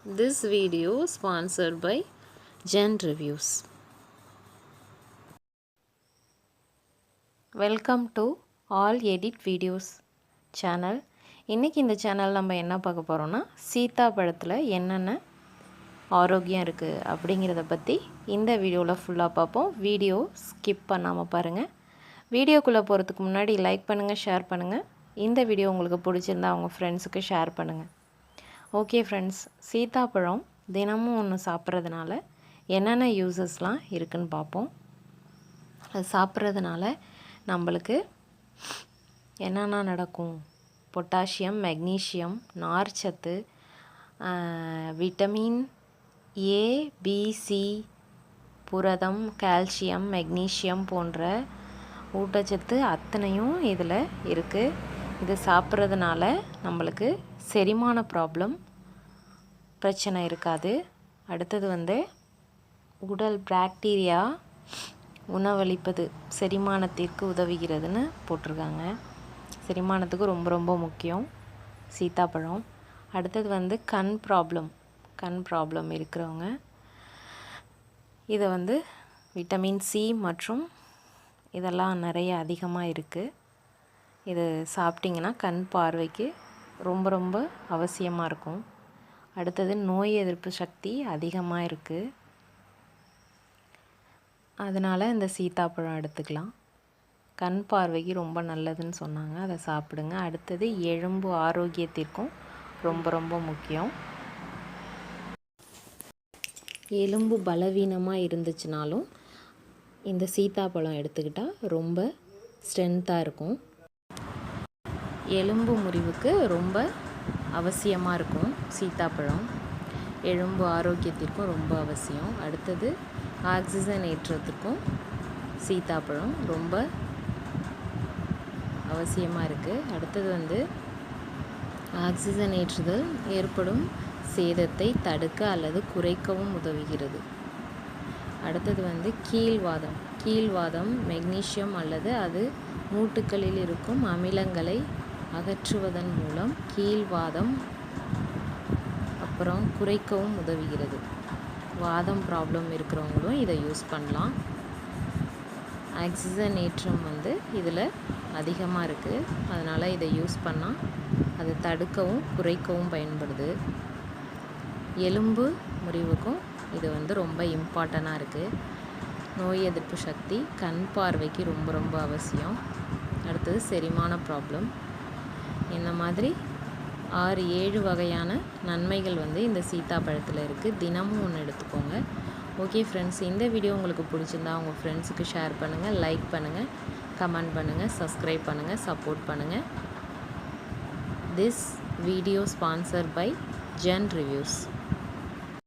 This video sponsored by Gen Reviews. Welcome to All Edit Videos channel. இன்னைக்கு இந்த channel நம்ம என்ன பார்க்க போறோம்னா சீதாப்பழத்தில் என்னென்ன ஆரோக்கியம் இருக்குது அப்படிங்கிறத பற்றி இந்த வீடியோவில் ஃபுல்லாக பார்ப்போம். வீடியோ ஸ்கிப் பண்ணாமல் பாருங்கள். வீடியோக்குள்ளே போகிறதுக்கு முன்னாடி லைக் பண்ணுங்கள், ஷேர் பண்ணுங்கள். இந்த வீடியோ உங்களுக்கு பிடிச்சிருந்தா உங்கள் ஃப்ரெண்ட்ஸுக்கு ஷேர் பண்ணுங்கள். ஓகே ஃப்ரெண்ட்ஸ், சீதாப்பழம் தினமும் ஒன்று சாப்பிட்றதுனால என்னென்ன யூசஸ்லாம் இருக்குதுன்னு பார்ப்போம். அது சாப்பிட்றதுனால நம்மளுக்கு என்னென்ன நடக்கும்? பொட்டாசியம், மெக்னீஷியம், நார்ச்சத்து, விட்டமின் ஏ, பி, சி, புரதம், கால்சியம், மெக்னீஷியம் போன்ற ஊட்டச்சத்து அத்தனையும் இதில் இருக்குது. இது சாப்பிட்றதுனால நம்மளுக்கு செரிமான பிரச்சனை இருக்காது. அடுத்தது உடல் பாக்டீரியா உணவளிப்பது செரிமானத்திற்கு உதவுகிறதுன்னு போட்டிருக்காங்க. செரிமானத்துக்கு ரொம்ப ரொம்ப முக்கியம் சீதாப்பழம். அடுத்தது கண் ப்ராப்ளம் இருக்கிறவங்க இதை விட்டமின் சி மற்றும் இதெல்லாம் நிறைய அதிகமாக இருக்குது. இது சாப்பிட்டிங்கன்னா கண் பார்வைக்கு ரொம்ப ரொம்ப அவசியமாக இருக்கும். அடுத்தது நோய் எதிர்ப்பு சக்தி அதிகமாக இருக்குது. அதனால் இந்த சீதாப்பழம் எடுத்துக்கலாம். கண் பார்வைக்கு ரொம்ப நல்லதுன்னு சொன்னாங்க, அதை சாப்பிடுங்க. அடுத்தது எலும்பு ஆரோக்கியத்திற்கும் ரொம்ப ரொம்ப முக்கியம். எலும்பு பலவீனமாக இருந்துச்சுனாலும் இந்த சீதாப்பழம் எடுத்துக்கிட்டால் ரொம்ப ஸ்ட்ரென்த்தாக இருக்கும். எலும்பு முறிவுக்கு ரொம்ப அவசியமாக இருக்கும் சீதாப்பழம். எலும்பு ஆரோக்கியத்திற்கும் ரொம்ப அவசியம். அடுத்தது ஆக்சிஜன் ஏற்றத்துக்கும் சீதாப்பழம் ரொம்ப அவசியமாக இருக்குது. அடுத்தது ஆக்சிஜன் ஏற்றுதல் ஏற்படும் சேதத்தை தடுக்க அல்லது குறைக்கவும் உதவுகிறது. அடுத்தது கீழ்வாதம் மெக்னீஷியம் அல்லது அது மூட்டுக்களில் இருக்கும் அமிலங்களை அகற்றுவதன் மூலம் கீழ்வாதம் அப்புறம் குறைக்கவும் உதவுகிறது. வாதம் ப்ராப்ளம் இருக்கிறவங்களும் இதை யூஸ் பண்ணலாம். ஆக்சிஜன் ஏற்றம் இதில் அதிகமாக இருக்குது. அதனால் இதை யூஸ் பண்ணால் அது தடுக்கவும் குறைக்கவும் பயன்படுது. எலும்பு முறிவுக்கும் இது ரொம்ப இம்பார்ட்டண்ட்டாக இருக்குது. நோய் எதிர்ப்பு சக்தி, கண் பார்வைக்கு ரொம்ப ரொம்ப அவசியம். அடுத்தது செரிமான ப்ராப்ளம். இந்த மாதிரி 6-7 வகையான நன்மைகள் இந்த சீதாப்பழத்தில் இருக்குது. தினமும் ஒன்று எடுத்துக்கோங்க. ஓகே ஃப்ரெண்ட்ஸ், இந்த வீடியோ உங்களுக்கு பிடிச்சிருந்தா உங்கள் ஃப்ரெண்ட்ஸுக்கு ஷேர் பண்ணுங்கள், லைக் பண்ணுங்கள், கமெண்ட் பண்ணுங்கள், சப்ஸ்கிரைப் பண்ணுங்கள், சப்போர்ட் பண்ணுங்கள். This video sponsor by Zen reviews.